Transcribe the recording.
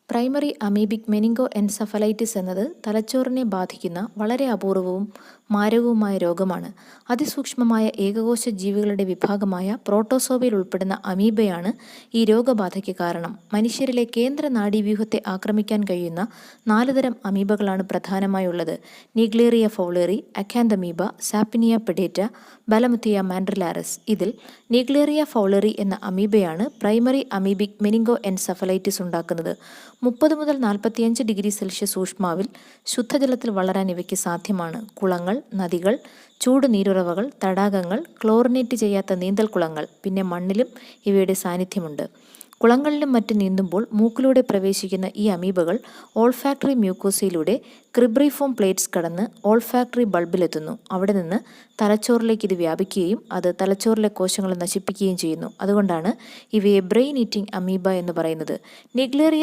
Primary amoebic meningo encephalitis എന്നത് തലച്ചോറിനെ ബാധിക്കുന്ന വളരെ അപൂർവവും മാരകവുമായ രോഗമാണ്. അതിസൂക്ഷ്മമായ ഏകകോശ ജീവികളുടെ വിഭാഗമായ പ്രോട്ടോസോവയിൽ ഉൾപ്പെടുന്ന അമീബയാണ് ഈ രോഗബാധയ്ക്ക് കാരണം. മനുഷ്യരിലെ കേന്ദ്ര നാഡീവ്യൂഹത്തെ ആക്രമിക്കാൻ കഴിയുന്ന 4 തരം അമീബകളാണ് പ്രധാനമായുള്ളത്: നീഗ്ലേറിയ ഫൗളേറി, അക്കാന്തമീബ, സാപ്പിനിയ പെഡേറ്റ, ബലമുത്തിയ മാൻഡ്രിലാറിസ്. ഇതിൽ നീഗ്ലേറിയ ഫൗളേറി എന്ന അമീബയാണ് പ്രൈമറി അമീബിക് മെനിങ്കോ എൻസഫലൈറ്റിസ് ഉണ്ടാക്കുന്നത്. 30 മുതൽ 45 ഡിഗ്രി സെൽഷ്യസ് ഊഷ്മാവിൽ ശുദ്ധജലത്തിൽ വളരാൻ ഇവയ്ക്ക് സാധ്യമാണ്. കുളങ്ങൾ, നദികൾ, ചൂട് നീരുറവകൾ, തടാകങ്ങൾ, ക്ലോറിനേറ്റ് ചെയ്യാത്ത നീന്തൽക്കുളങ്ങൾ, പിന്നെ മണ്ണിലും ഇവയുടെ സാന്നിധ്യമുണ്ട്. കുളങ്ങളിലും മറ്റും നീന്തുമ്പോൾ മൂക്കിലൂടെ പ്രവേശിക്കുന്ന ഈ അമീബകൾ ഓൾഫാക്ടറി മ്യൂക്കോസയിലൂടെ ക്രിബ്രിഫോം പ്ലേറ്റ്സ് കടന്ന് ഓൾഫാക്ടറി ബൾബിലെത്തുന്നു. അവിടെ നിന്ന് തലച്ചോറിലേക്ക് ഇത് വ്യാപിക്കുകയും അത് തലച്ചോറിലെ കോശങ്ങളെ നശിപ്പിക്കുകയും ചെയ്യുന്നു. അതുകൊണ്ടാണ് ഇവയെ ബ്രെയിൻ ഈറ്റിംഗ് അമീബ എന്ന് പറയുന്നത്. നിഗ്ലേറിയ